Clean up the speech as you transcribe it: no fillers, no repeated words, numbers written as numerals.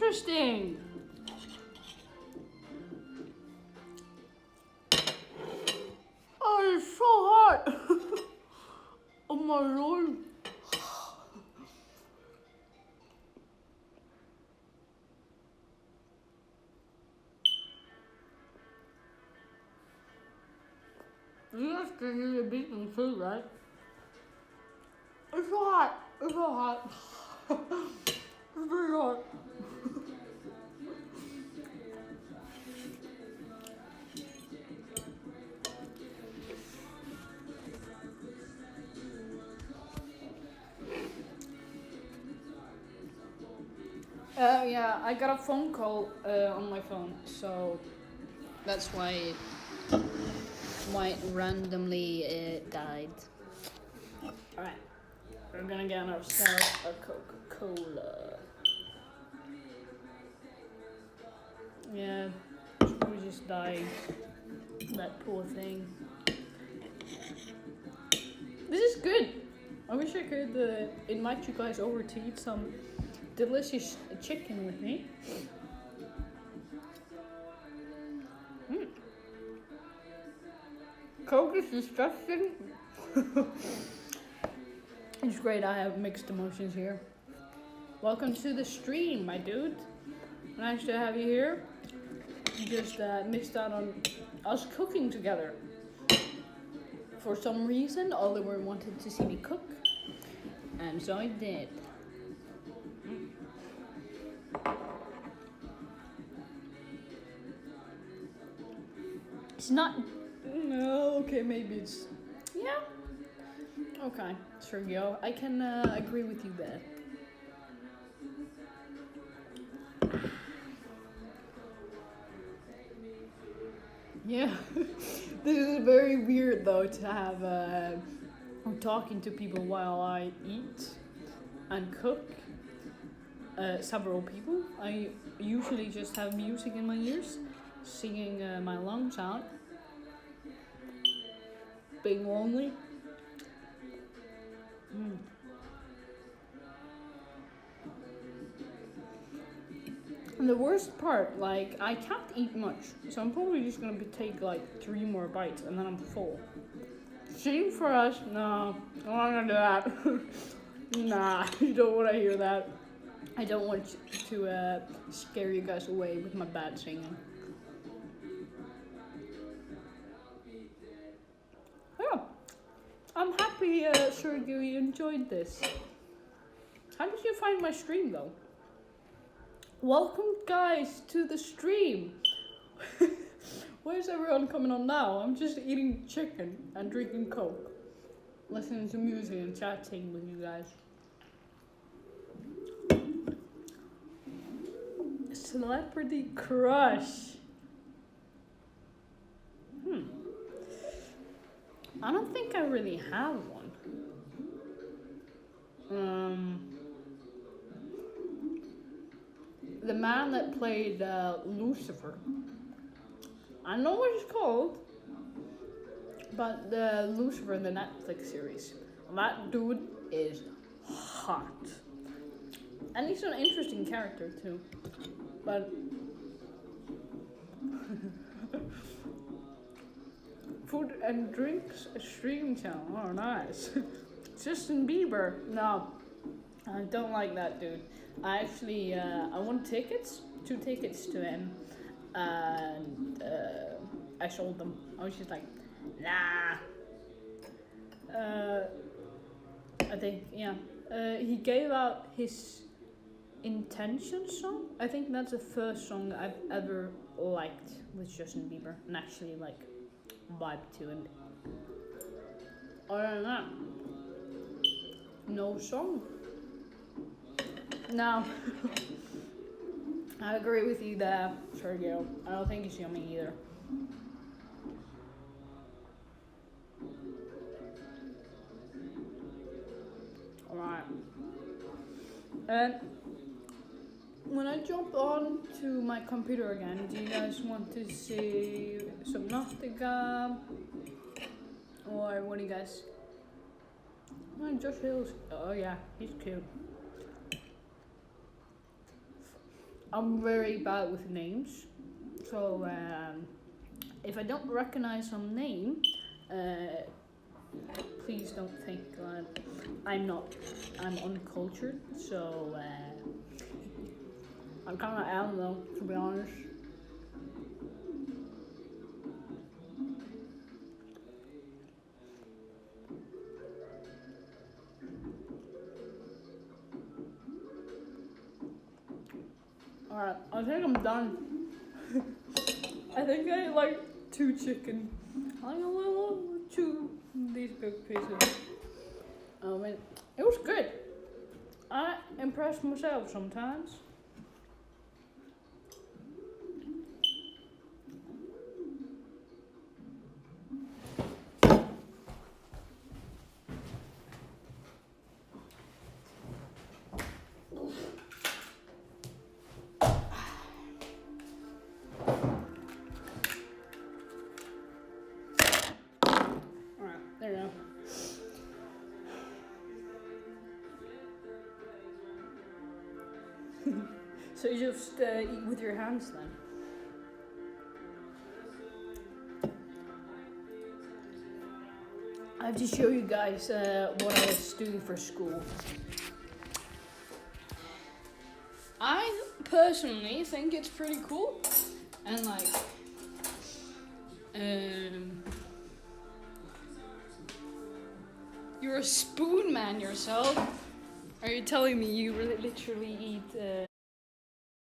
interesting. Oh, it's so hot. Oh my lord. You guys can hear the beeping too, right? It's so hot. It's so hot. It's very hot. Yeah, I got a phone call on my phone, so that's why it randomly died. Alright, we're gonna get ourselves a Coca-Cola. Yeah, we just died. That poor thing. This is good. I wish I could invite you guys over to eat some delicious chicken with me. Coke is disgusting. It's great, I have mixed emotions here. Welcome to the stream, my dude. Nice to have you here. You just missed out on us cooking together. For some reason, Oliver wanted to see me cook, and so I did. It's not. No, okay, maybe it's. Yeah. Okay, Sergio, I can agree with you there. Yeah, this is very weird though to have. I'm talking to people while I eat and cook. Several people. I usually just have music in my ears, singing my lungs out, being lonely. And the worst part, like, I can't eat much, so I'm probably just gonna take like 3 more bites and then I'm full. Shame for us? No, I'm not gonna do that. Nah, you don't want to hear that. I don't want to scare you guys away with my bad singing. Yeah, I'm happy, Sergio, you enjoyed this. How did you find my stream though? Welcome guys to the stream. Where's everyone coming on now? I'm just eating chicken and drinking Coke, listening to music and chatting with you guys. Celebrity crush. I don't think I really have one. The man that played Lucifer. I know what he's called, but the Lucifer in the Netflix series. That dude is hot. And he's an interesting character too. But food and drinks stream channel. Oh, nice. Justin Bieber. No, I don't like that dude. I actually I won tickets, 2 tickets to him, and I sold them. I was just like, nah. I think he gave out his Intention song. I think that's the first song I've ever liked with Justin Bieber and actually like vibe to. And other than that, no song. No. I agree with you there, Sergio. I don't think it's yummy either. Alright. And when I jump on to my computer again, do you guys want to see Subnautica? Or what do you guys? Oh, Josh Hills. Oh yeah, he's cute. I'm very bad with names, so if I don't recognize some name, please don't think I'm uncultured. So I kind of am though, to be honest. Alright, I think I'm done. I think I ate like 2 chicken. I like a little 2 these big pieces. I mean, it was good. I impress myself sometimes. Alright, there you go. So you just eat with your hands then? I have to show you guys what I was doing for school. I personally think it's pretty cool, and like, you're a spoon man yourself. Are you telling me you literally eat